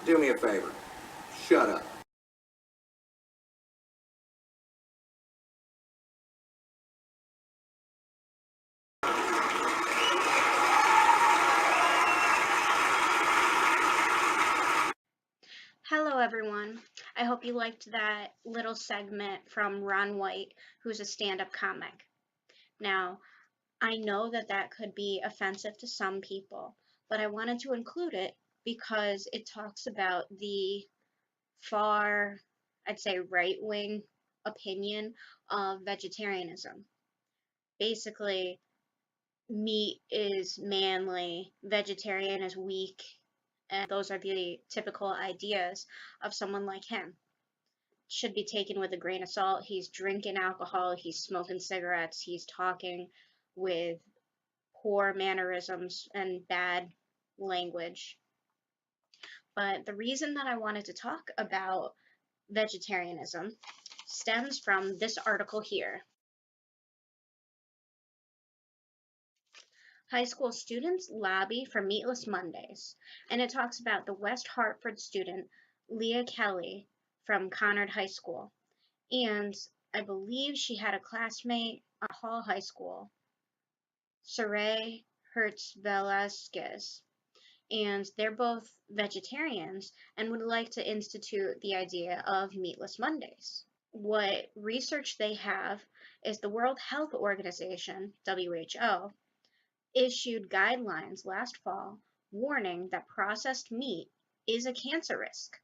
Do me a favor. Shut up. Hello everyone. I hope you liked that little segment from Ron White, who's a stand-up comic. Now, I know that that could be offensive to some people, but I wanted to include it because it talks about the far, I'd say right-wing opinion of vegetarianism. Basically, meat is manly, vegetarian is weak, and those are the typical ideas of someone like him. Should be taken with a grain of salt. He's drinking alcohol, he's smoking cigarettes, he's talking with poor mannerisms and bad language. But the reason that I wanted to talk about vegetarianism stems from this article here. High school students lobby for Meatless Mondays. And it talks about the West Hartford student Leah Kelly from Conard High School. And I believe she had a classmate at Hall High School, Saray Hertz Velasquez, and they're both vegetarians and would like to institute the idea of Meatless Mondays. What research they have is the World Health Organization, WHO, issued guidelines last fall warning that processed meat is a cancer risk.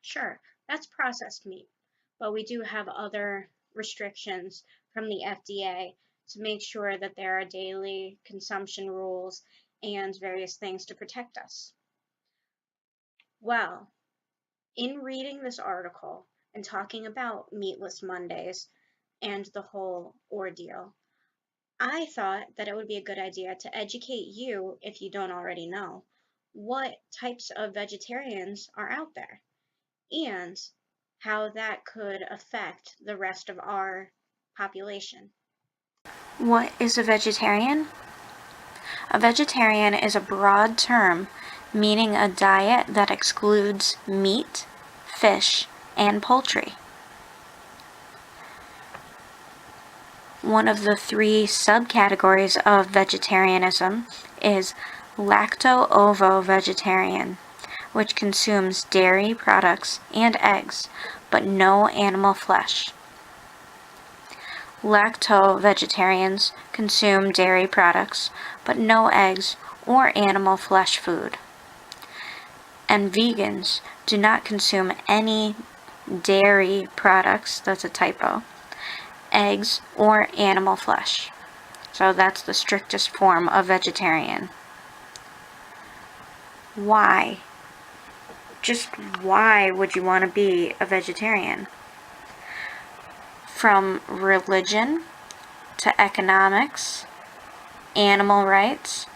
Sure, that's processed meat, but we do have other restrictions from the FDA to make sure that there are daily consumption rules and various things to protect us. Well, in reading this article and talking about Meatless Mondays and the whole ordeal, I thought that it would be a good idea to educate you, if you don't already know, what types of vegetarians are out there and how that could affect the rest of our population. What is a vegetarian? A vegetarian is a broad term meaning a diet that excludes meat, fish, and poultry. One of the three subcategories of vegetarianism is lacto-ovo-vegetarian, which consumes dairy products and eggs, but no animal flesh. Lacto-vegetarians consume dairy products, but no eggs or animal flesh food. And vegans do not consume any dairy products, that's a typo, eggs, or animal flesh. So that's the strictest form of vegetarian. Why? Just why would you want to be a vegetarian? From religion to economics, animal rights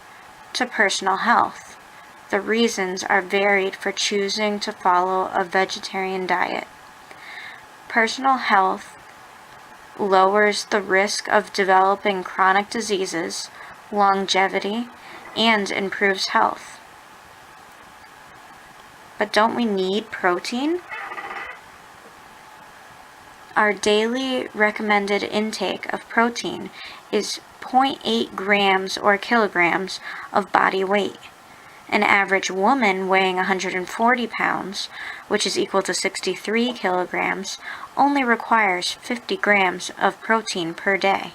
to personal health, the reasons are varied for choosing to follow a vegetarian diet. Personal health lowers the risk of developing chronic diseases, longevity, and improves health. But don't we need protein? Our daily recommended intake of protein is 0.8 grams or kilograms of body weight. An average woman weighing 140 pounds, which is equal to 63 kilograms, only requires 50 grams of protein per day.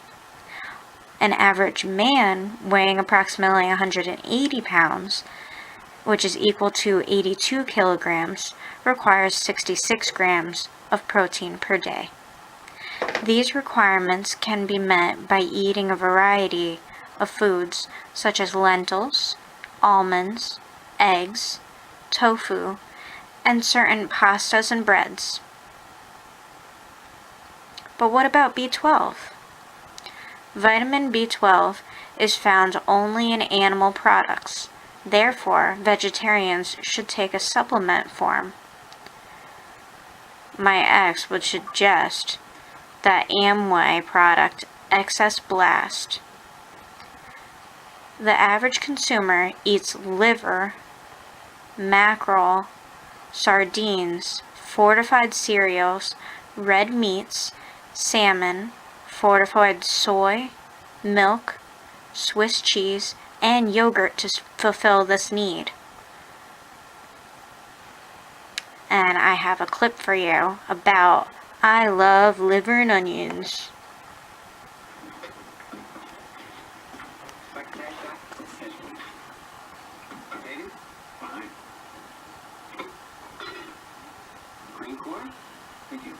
An average man weighing approximately 180 pounds, which is equal to 82 kilograms, requires 66 grams of protein per day. These requirements can be met by eating a variety of foods such as lentils, almonds, eggs, tofu, and certain pastas and breads. But what about B12? Vitamin B12 is found only in animal products. Therefore, vegetarians should take a supplement form. My ex would suggest that Amway product Excess Blast. The average consumer eats liver, mackerel, sardines, fortified cereals, red meats, salmon, fortified soy, milk, Swiss cheese, and yogurt to fulfill this need. And I have a clip for you about I love liver and onions. Green corn? Thank you.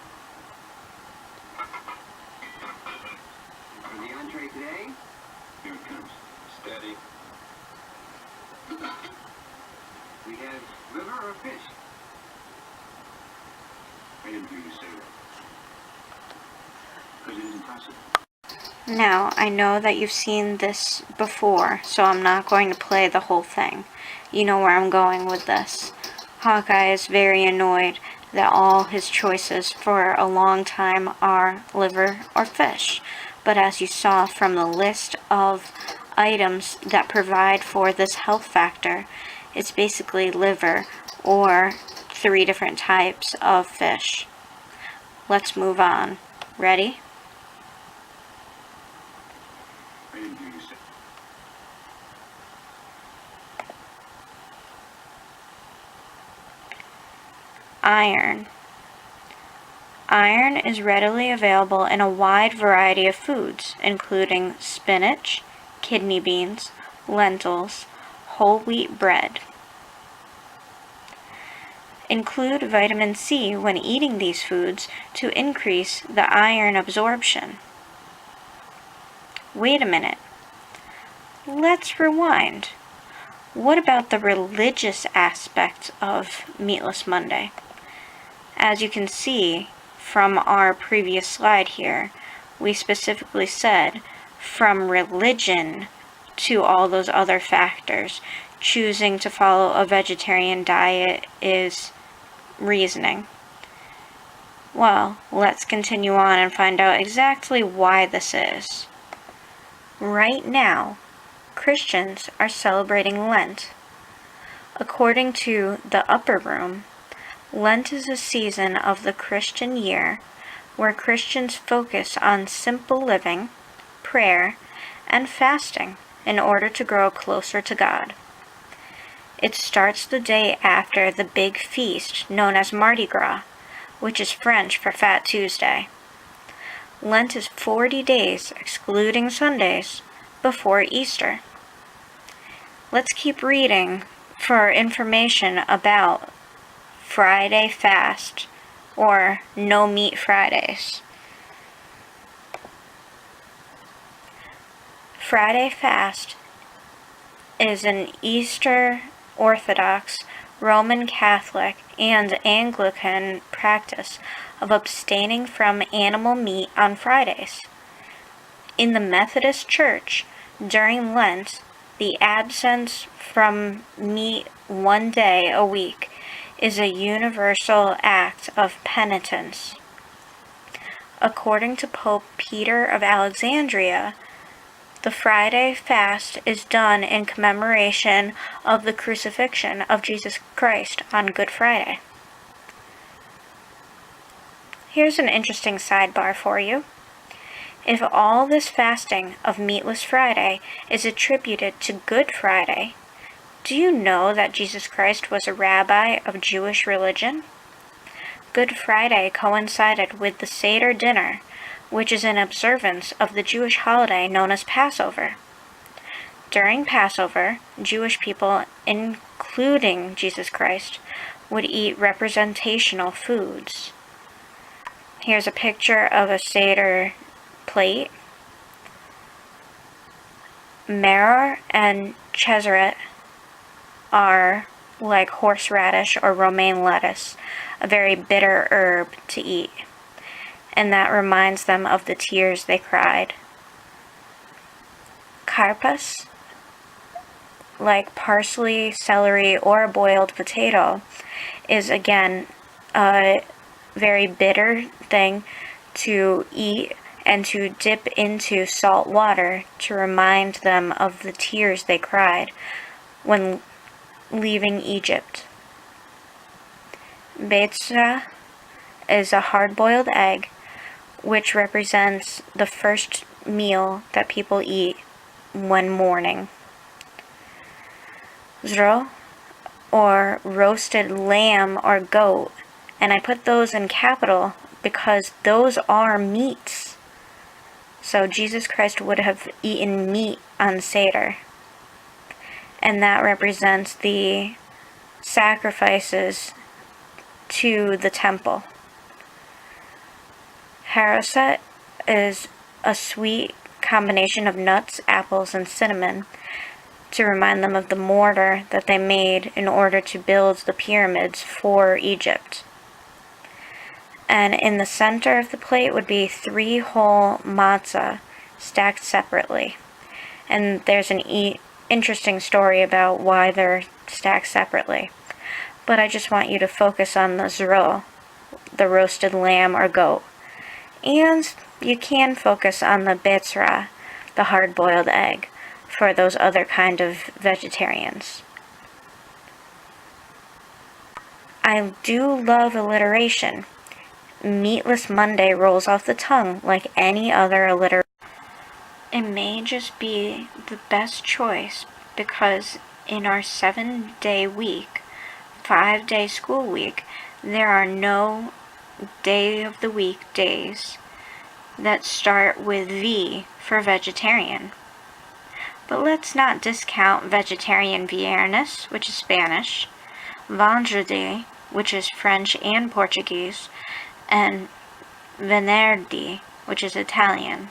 For the entree today, here it comes. Steady. We have liver or fish? I didn't hear you say that. Because it isn't possible. Now, I know that you've seen this before, so I'm not going to play the whole thing. You know where I'm going with this. Hawkeye is very annoyed that all his choices for a long time are liver or fish. But as you saw from the list of items that provide for this health factor, it's basically liver or 3 different types of fish. Let's move on. Ready? I didn't hear you say. Iron. Iron is readily available in a wide variety of foods, including spinach, kidney beans, lentils, whole wheat bread. Include vitamin C when eating these foods to increase the iron absorption. Wait a minute. Let's rewind. What about the religious aspect of Meatless Monday? As you can see from our previous slide here, we specifically said from religion to all those other factors, choosing to follow a vegetarian diet is reasoning. Well, let's continue on and find out exactly why this is. Right now, Christians are celebrating Lent. According to the Upper Room, Lent is a season of the Christian year where Christians focus on simple living, prayer, and fasting in order to grow closer to God. It starts the day after the big feast known as Mardi Gras, which is French for Fat Tuesday. Lent is 40 days, excluding Sundays, before Easter. Let's keep reading for information about Friday fast or no meat Fridays. Friday fast is an Eastern Orthodox, Roman Catholic, and Anglican practice of abstaining from animal meat on Fridays. In the Methodist Church, during Lent, the absence from meat 1 day a week is a universal act of penitence. According to Pope Peter of Alexandria, the Friday fast is done in commemoration of the crucifixion of Jesus Christ on Good Friday. Here's an interesting sidebar for you. If all this fasting of Meatless Friday is attributed to Good Friday, do you know that Jesus Christ was a rabbi of Jewish religion? Good Friday coincided with the Seder dinner, which is an observance of the Jewish holiday known as Passover. During Passover, Jewish people, including Jesus Christ, would eat representational foods. Here's a picture of a Seder plate. Maror and Cheseret are like horseradish or romaine lettuce, a very bitter herb to eat, and that reminds them of the tears they cried. Karpas, like parsley, celery, or a boiled potato, is again a very bitter thing to eat and to dip into salt water to remind them of the tears they cried when leaving Egypt. Betzra is a hard-boiled egg, which represents the first meal that people eat when mourning. Zro, or roasted lamb or goat, and I put those in capital because those are meats. So Jesus Christ would have eaten meat on Seder, and that represents the sacrifices to the temple. Haroset is a sweet combination of nuts, apples, and cinnamon to remind them of the mortar that they made in order to build the pyramids for Egypt. And in the center of the plate would be 3 whole matzah stacked separately. And there's an interesting story about why they're stacked separately. But I just want you to focus on the zro, the roasted lamb or goat. And you can focus on the betzra, the hard-boiled egg, for those other kind of vegetarians. I do love alliteration. Meatless Monday rolls off the tongue like any other alliteration. It may just be the best choice because in our 7-day week, 5-day school week, there are no day of the week days that start with V for vegetarian. But let's not discount vegetarian viernes, which is Spanish, vendredi, which is French and Portuguese, and venerdì, which is Italian,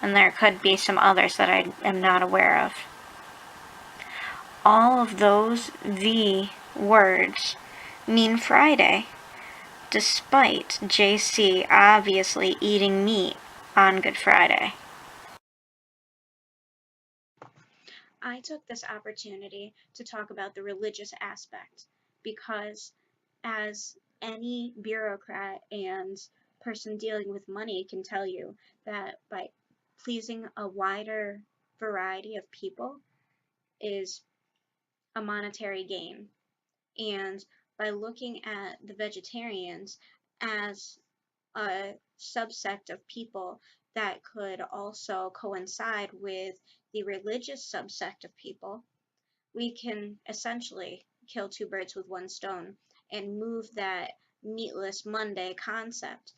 and there could be some others that I am not aware of. All of those V words mean Friday, despite JC obviously eating meat on Good Friday. I took this opportunity to talk about the religious aspect because, as any bureaucrat and person dealing with money can tell you, that by pleasing a wider variety of people is a monetary gain. And by looking at the vegetarians as a subsect of people that could also coincide with the religious subsect of people, we can essentially kill 2 birds with 1 stone and move that Meatless Monday concept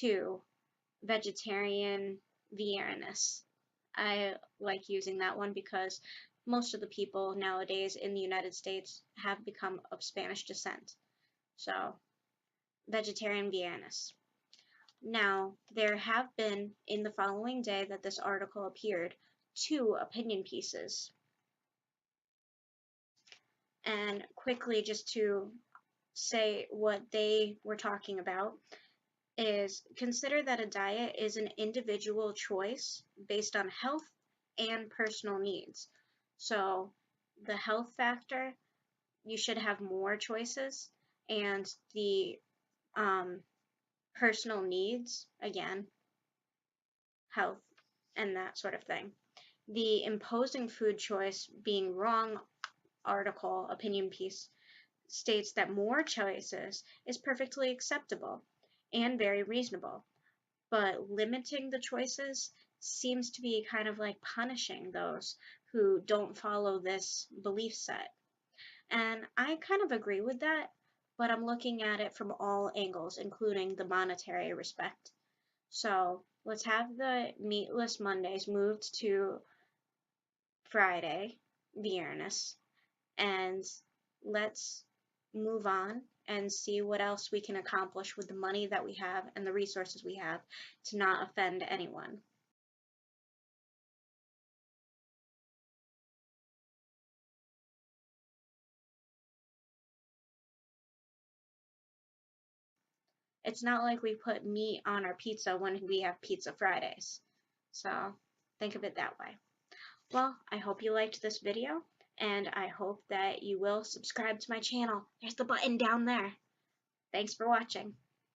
to vegetarian viernes. I like using that one because most of the people nowadays in the United States have become of Spanish descent. So, vegetarian viernes. Now, there have been, in the following day that this article appeared, 2 opinion pieces. And quickly, just to say what they were talking about, is consider that a diet is an individual choice based on health and personal needs. So, the health factor, you should have more choices, and the personal needs, again, health and that sort of thing. The imposing food choice being wrong article, opinion piece, states that more choices is perfectly acceptable and very reasonable, but limiting the choices seems to be kind of like punishing those who don't follow this belief set. And I kind of agree with that, but I'm looking at it from all angles, including the monetary respect. So let's have the Meatless Mondays moved to Friday, Viernes, and let's move on and see what else we can accomplish with the money that we have and the resources we have to not offend anyone. It's not like we put meat on our pizza when we have Pizza Fridays. So think of it that way. Well, I hope you liked this video, and I hope that you will subscribe to my channel. There's the button down there. Thanks for watching.